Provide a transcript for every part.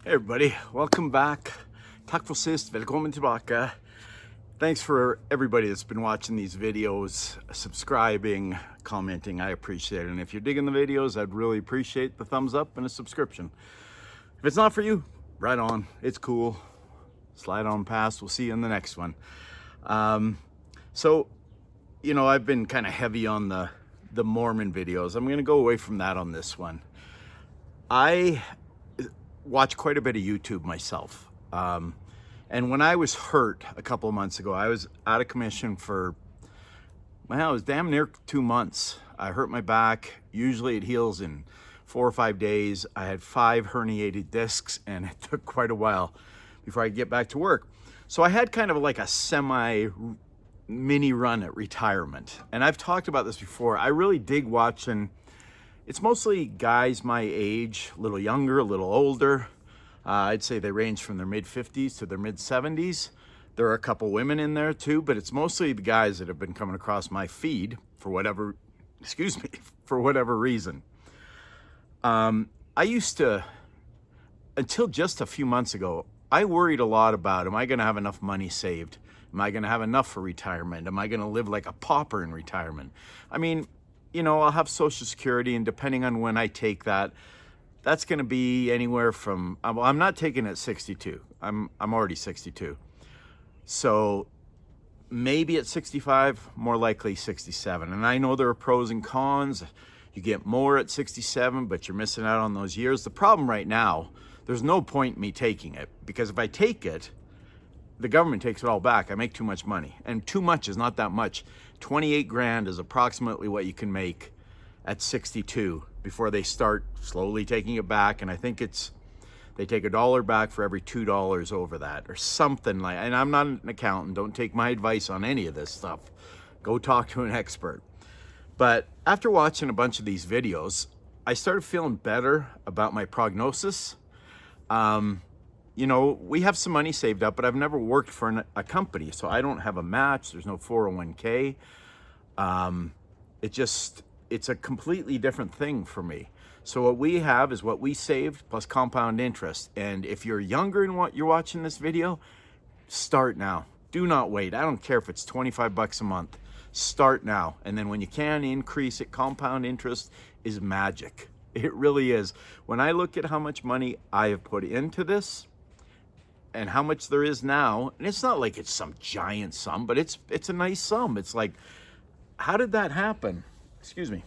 Hey everybody, welcome back. Tack för sist, välkommen tillbaka. Thanks for everybody that's been watching these videos, subscribing, commenting. I appreciate it. And if you're digging the videos, I'd really appreciate the thumbs up and a subscription. If it's not for you, right on. It's cool. Slide on past. We'll see you in the next one. I've been kind of heavy on the Mormon videos. I'm going to go away from that on this one. I watch quite a bit of YouTube myself. And when I was hurt a couple of months ago, I was out of commission for, well, it was damn near 2 months. I hurt my back. Usually it heals in 4 or 5 days. I had 5 herniated discs and it took quite a while before I could get back to work. So I had kind of like a mini run at retirement. And I've talked about this before. I really dig watching. It's mostly guys my age, a little younger, a little older. I'd say they range from their mid-50s to their mid-70s. There are a couple women in there too, but it's mostly the guys that have been coming across my feed for whatever reason. I used to, until just a few months ago, I worried a lot about, am I going to have enough money saved? Am I going to have enough for retirement? Am I going to live like a pauper in retirement? I mean, I'll have Social Security, and depending on when I take that, that's going to be anywhere from, I'm not taking it at 62. I'm already 62. So maybe at 65, more likely 67. And I know there are pros and cons. You get more at 67, but you're missing out on those years. The problem right now, there's no point in me taking it, because if I take it, the government takes it all back. I make too much money, and too much is not that much. 28 grand is approximately what you can make at 62 before they start slowly taking it back. And I think they take $1 back for every $2 over that, or something like. And I'm not an accountant. Don't take my advice on any of this stuff. Go talk to an expert. But after watching a bunch of these videos, I started feeling better about my prognosis. We have some money saved up, but I've never worked for a company, so I don't have a match. There's no 401k. It's a completely different thing for me. So what we have is what we saved plus compound interest. And if you're younger and you're watching this video, start now. Do not wait. I don't care if it's 25 bucks a month. Start now. And then when you can increase it, compound interest is magic. It really is. When I look at how much money I have put into this, and how much there is now, and it's not like it's some giant sum, but it's a nice sum. It's like, how did that happen? Excuse me.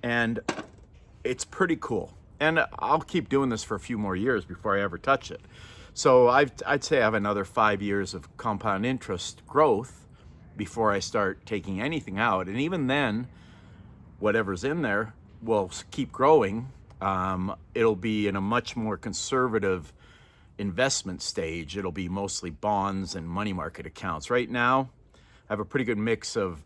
And it's pretty cool. And I'll keep doing this for a few more years before I ever touch it. So I'd say I have another 5 years of compound interest growth before I start taking anything out. And even then, whatever's in there will keep growing. It'll be in a much more conservative investment stage. It'll be mostly bonds and money market accounts. Right now, I have a pretty good mix of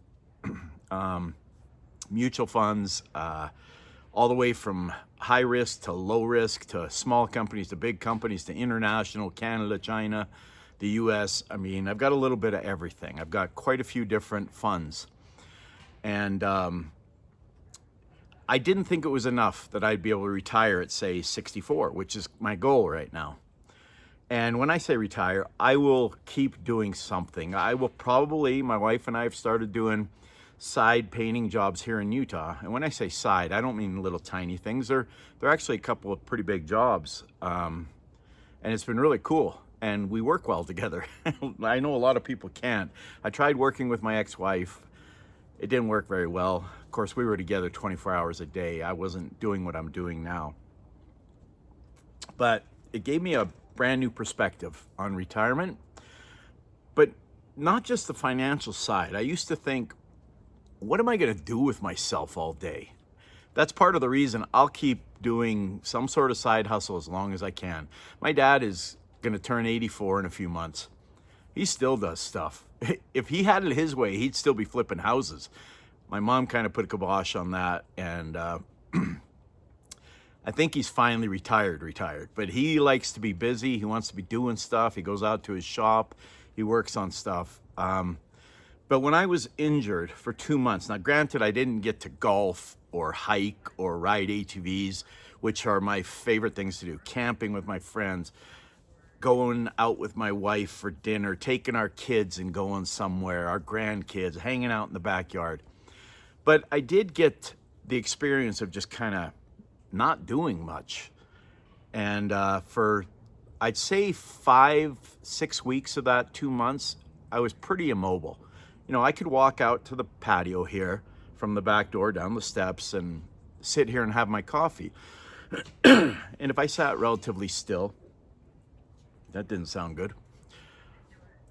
mutual funds, all the way from high risk to low risk, to small companies to big companies, to international, Canada, China, the US. I mean, I've got a little bit of everything. I've got quite a few different funds. And I didn't think it was enough that I'd be able to retire at, say, 64, which is my goal right now. And when I say retire, I will keep doing something. I will probably, my wife and I have started doing side painting jobs here in Utah. And when I say side, I don't mean little tiny things. They're actually a couple of pretty big jobs. And it's been really cool. And we work well together. I know a lot of people can't. I tried working with my ex-wife. It didn't work very well. Of course, we were together 24 hours a day. I wasn't doing what I'm doing now. But it gave me a brand new perspective on retirement, but not just the financial side. I used to think, what am I going to do with myself all day? That's part of the reason I'll keep doing some sort of side hustle as long as I can. My dad is going to turn 84 in a few months. He still does stuff. If he had it his way, he'd still be flipping houses. My mom kind of put a kibosh on that, and I think he's finally retired, but he likes to be busy. He wants to be doing stuff. He goes out to his shop. He works on stuff. But when I was injured for 2 months, now granted, I didn't get to golf or hike or ride ATVs, which are my favorite things to do. Camping with my friends, going out with my wife for dinner, taking our kids and going somewhere, our grandkids, hanging out in the backyard. But I did get the experience of just kind of not doing much. And for, I'd say 5-6 weeks of that 2 months, I was pretty immobile. You know, I could walk out to the patio here from the back door down the steps and sit here and have my coffee. And if I sat relatively still, that didn't sound good,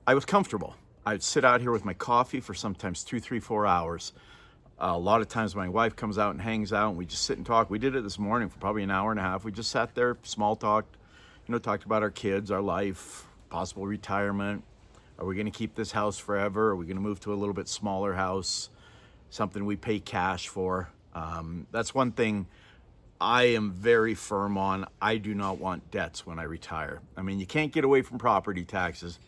I was comfortable. I'd sit out here with my coffee for sometimes 2, 3, 4 hours. A lot of times my wife comes out and hangs out and we just sit and talk. We did it this morning for probably an hour and a half. We just sat there, small talked, you know, talked about our kids, our life, possible retirement. Are we going to keep this house forever? Are we going to move to a little bit smaller house, something we pay cash for? That's one thing I am very firm on. I do not want debts when I retire. I mean, you can't get away from property taxes.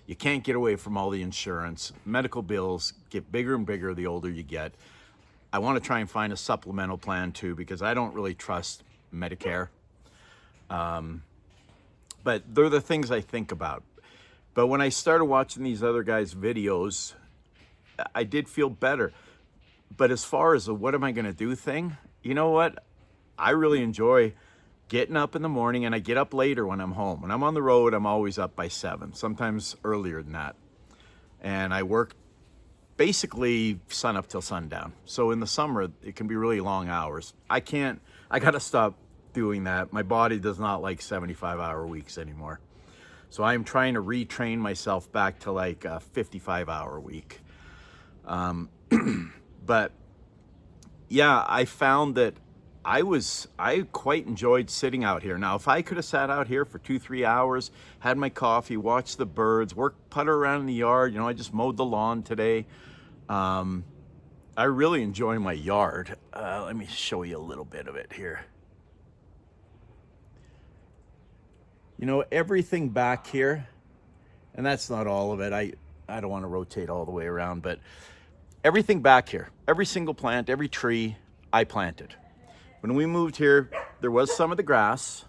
You can't get away from all the insurance. Medical bills get bigger and bigger the older you get. I want to try and find a supplemental plan too, because I don't really trust Medicare. But they're the things I think about. But when I started watching these other guys' videos, I did feel better. But as far as the what am I going to do thing, you know what? I really enjoy getting up in the morning, and I get up later when I'm home. When I'm on the road, I'm always up by 7, sometimes earlier than that. And I work basically sun up till sundown. So in the summer, it can be really long hours. I got to stop doing that. My body does not like 75-hour weeks anymore. So I'm trying to retrain myself back to like a 55-hour week. But yeah, I found that I quite enjoyed sitting out here. Now, if I could have sat out here for 2-3 hours, had my coffee, watched the birds, putter around in the yard, you know, I just mowed the lawn today. I really enjoy my yard. Let me show you a little bit of it here. You know, everything back here, and that's not all of it. I don't want to rotate all the way around, but everything back here, every single plant, every tree, I planted. When we moved here, there was some of the grass,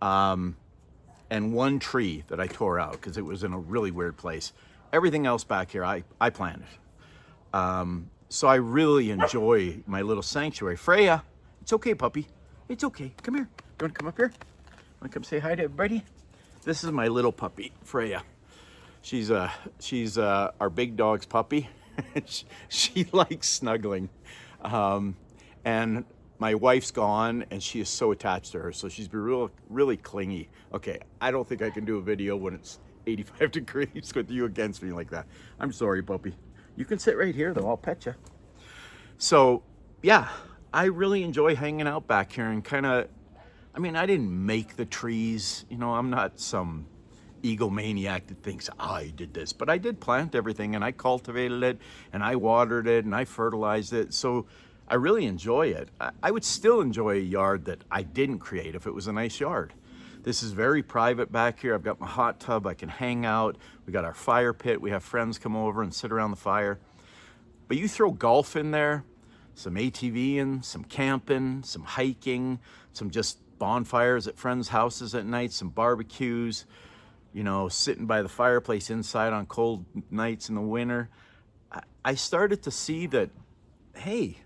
and one tree that I tore out because it was in a really weird place. Everything else back here, I planted. So I really enjoy my little sanctuary. Freya, it's okay, puppy. It's okay. Come here. You want to come up here? Want to come say hi to everybody? This is my little puppy, Freya. She's our big dog's puppy. she likes snuggling. And my wife's gone, and she is so attached to her, so she's been really clingy. Okay, I don't think I can do a video when it's 85 degrees with you against me like that. I'm sorry, puppy. You can sit right here, though. I'll pet you. So, yeah, I really enjoy hanging out back here and kind of, I mean, I didn't make the trees. You know, I'm not some egomaniac that thinks I did this, but I did plant everything, and I cultivated it, and I watered it, and I fertilized it. So I really enjoy it. I would still enjoy a yard that I didn't create if it was a nice yard. This is very private back here. I've got my hot tub. I can hang out. We got our fire pit. We have friends come over and sit around the fire. But you throw golf in there, some ATVing, some camping, some hiking, some just bonfires at friends' houses at night, some barbecues, you know, sitting by the fireplace inside on cold nights in the winter. I started to see that, hey,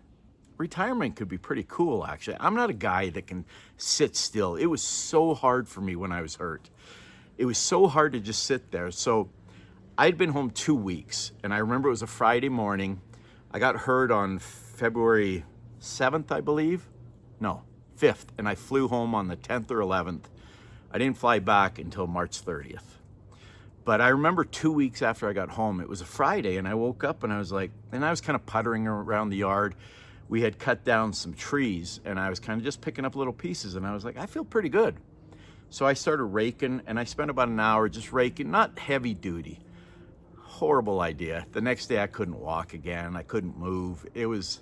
retirement could be pretty cool, actually. I'm not a guy that can sit still. It was so hard for me when I was hurt. It was so hard to just sit there. So I'd been home 2 weeks, and I remember it was a Friday morning. I got hurt on February 7th, I believe. No, 5th, and I flew home on the 10th or 11th. I didn't fly back until March 30th. But I remember 2 weeks after I got home, it was a Friday, and I woke up and I was like, and I was kind of puttering around the yard. We had cut down some trees, and I was kind of just picking up little pieces, and I was like, I feel pretty good. So I started raking, and I spent about an hour just raking, not heavy duty. Horrible idea. The next day I couldn't walk again. I couldn't move. It's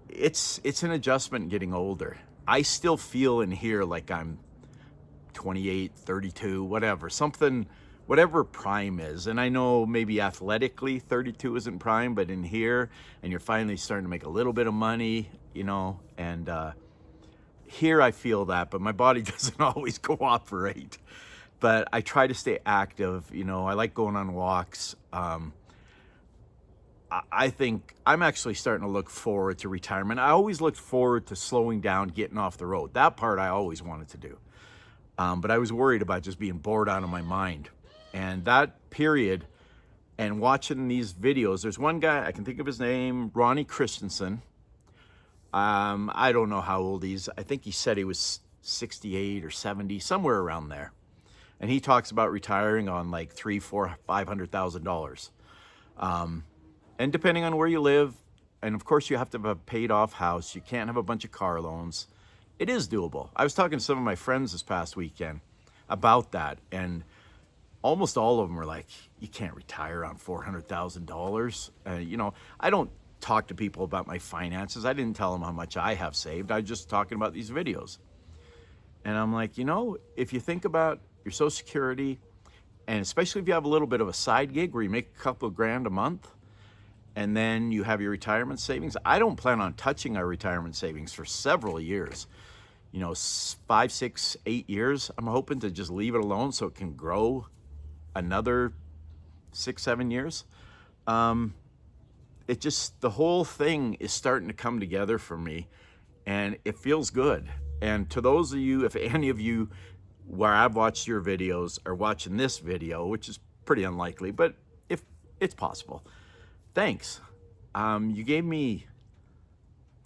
an adjustment getting older. I still feel in here like I'm 28, 32, whatever prime is. And I know maybe athletically 32 isn't prime, but in here, and you're finally starting to make a little bit of money, you know, and here I feel that, but my body doesn't always cooperate. But I try to stay active. You know, I like going on walks. I think I'm actually starting to look forward to retirement. I always looked forward to slowing down, getting off the road. That part I always wanted to do. But I was worried about just being bored out of my mind. And that period, and watching these videos, there's one guy, I can think of his name, Ronnie Christensen. I don't know how old he's. I think he said he was 68 or 70, somewhere around there. And he talks about retiring on like $300,000, $400,000, $500,000. And depending on where you live, and of course you have to have a paid off house. You can't have a bunch of car loans. It is doable. I was talking to some of my friends this past weekend about that, and almost all of them were like, you can't retire on $400,000. You know, I don't talk to people about my finances. I didn't tell them how much I have saved. I was just talking about these videos. And I'm like, you know, if you think about your Social Security, and especially if you have a little bit of a side gig where you make a couple of grand a month, and then you have your retirement savings. I don't plan on touching our retirement savings for several years. You know, 5, 6, 8 years. I'm hoping to just leave it alone so it can grow another 6, 7 years. It just, the whole thing is starting to come together for me, and it feels good. And to those of you, if any of you where I've watched your videos are watching this video, which is pretty unlikely, but if it's possible, thanks. You gave me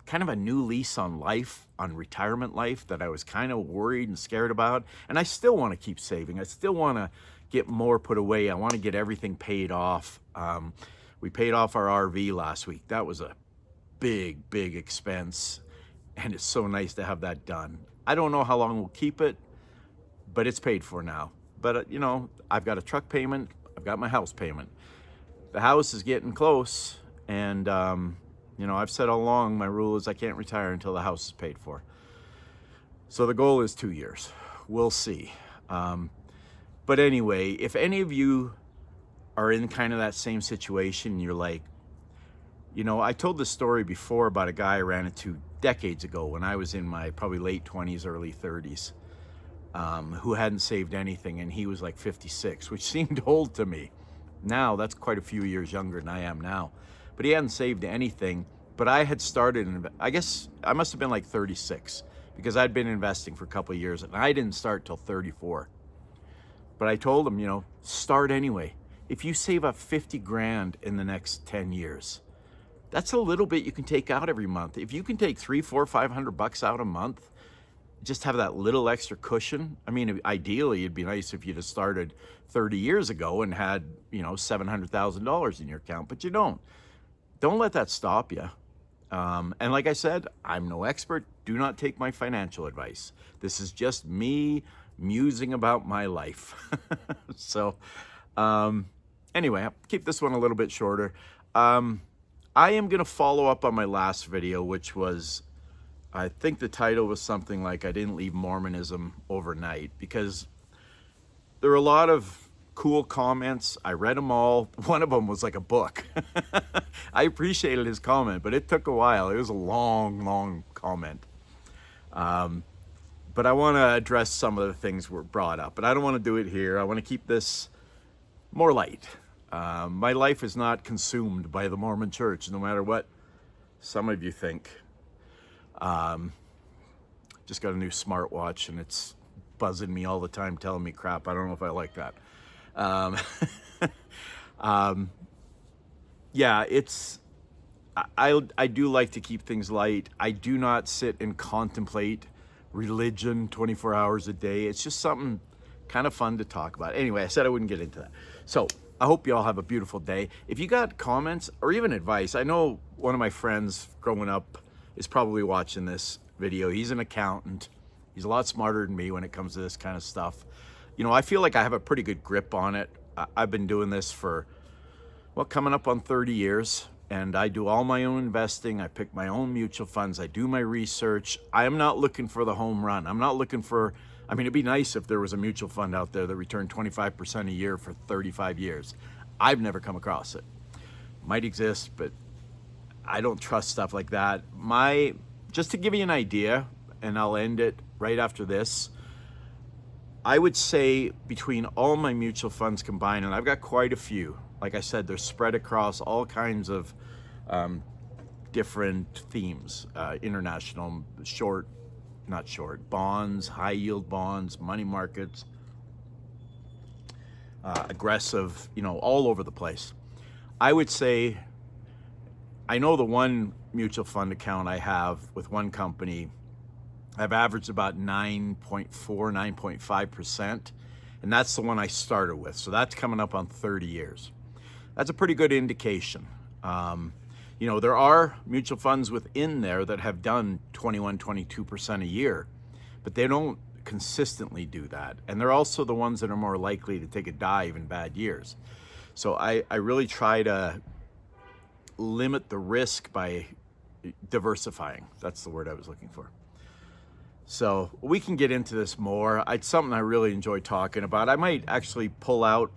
kind of a new lease on life, on retirement life, that I was kind of worried and scared about. And I still want to keep saving. I still want to get more put away. I want to get everything paid off. We paid off our RV last week. That was a big, big expense. And it's so nice to have that done. I don't know how long we'll keep it, but it's paid for now. But, you know, I've got a truck payment. I've got my house payment. The house is getting close, and you know, I've said all along, my rule is I can't retire until the house is paid for. So the goal is 2 years. We'll see. But anyway, if any of you are in kind of that same situation, you're like, you know, I told this story before about a guy I ran into decades ago when I was in my probably late 20s, early 30s, who hadn't saved anything, and he was like 56, which seemed old to me. Now, that's quite a few years younger than I am now. But he hadn't saved anything. But I had started, I guess I must have been like 36, because I'd been investing for a couple of years, and I didn't start till 34. But I told him, you know, start anyway. If you save up 50 grand in the next 10 years, that's a little bit you can take out every month. If you can take $300, $400, $500 out a month, just have that little extra cushion. I mean, ideally, it'd be nice if you'd have started 30 years ago and had, you know, $700,000 in your account, but you don't. Don't let that stop you. And like I said, I'm no expert. Do not take my financial advice. This is just me musing about my life. So, anyway, I'll keep this one a little bit shorter. I am going to follow up on my last video, which was, I think the title was something like, I didn't leave Mormonism overnight, because there were a lot of cool comments. I read them all. One of them was like a book. I appreciated his comment, but it took a while. It was a long, long comment. But I want to address some of the things were brought up, but I don't want to do it here. I want to keep this more light. My life is not consumed by the Mormon Church, no matter what some of you think. Just got a new smartwatch, and it's buzzing me all the time, telling me crap. I don't know if I like that. Yeah, I do like to keep things light. I do not sit and contemplate religion 24 hours a day. It's just something kind of fun to talk about. Anyway, I said I wouldn't get into that. So I hope you all have a beautiful day. If you got comments or even advice, I know one of my friends growing up is probably watching this video. He's an accountant. He's a lot smarter than me when it comes to this kind of stuff. You know, I feel like I have a pretty good grip on it. I've been doing this for, well, coming up on 30 years, and I do all my own investing. I pick my own mutual funds. I do my research. I am not looking for the home run. I'm not looking for, I mean, it'd be nice if there was a mutual fund out there that returned 25% a year for 35 years. I've never come across it. Might exist, but I don't trust stuff like that. Just to give you an idea, and I'll end it right after this. I would say between all my mutual funds combined, and I've got quite a few, like I said, they're spread across all kinds of different themes, international, not short, bonds, high yield bonds, money markets, aggressive, all over the place. I would say, I know the one mutual fund account I have with one company, I've averaged about 9.4, 9.5%, and that's the one I started with. So that's coming up on 30 years. That's a pretty good indication. There are mutual funds within there that have done 21, 22% a year, but they don't consistently do that. And they're also the ones that are more likely to take a dive in bad years. So I really try to limit the risk by diversifying. That's the word I was looking for. So we can get into this more. It's something I really enjoy talking about. I might actually pull out,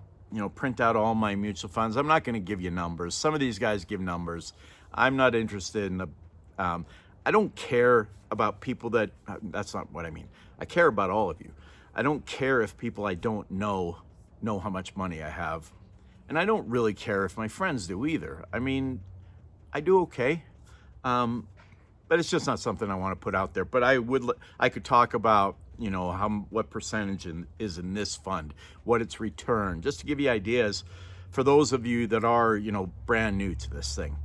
print out all my mutual funds. I'm not going to give you numbers. Some of these guys give numbers. I'm not interested in I don't care about people that's not what I mean. I care about all of you. I don't care if people I don't know how much money I have. And I don't really care if my friends do either. I mean, I do okay. But it's just not something I want to put out there. But I could talk about, what percentage is in this fund, what its return, just to give you ideas for those of you that are, brand new to this thing.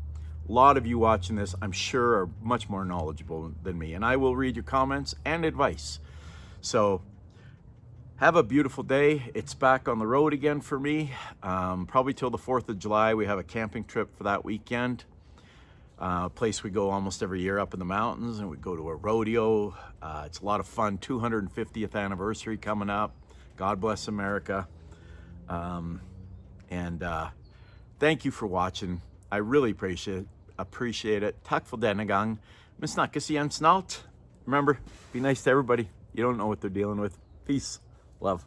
A lot of you watching this, I'm sure, are much more knowledgeable than me, and I will read your comments and advice. So have a beautiful day. It's back on the road again for me, probably till the 4th of July. We have a camping trip for that weekend. A place we go almost every year up in the mountains, and we go to a rodeo. It's a lot of fun. 250th anniversary coming up. God bless America. Thank you for watching. I really appreciate it. Tack för denna gång. Men snackas igen snart. Remember, be nice to everybody. You don't know what they're dealing with. Peace. Love.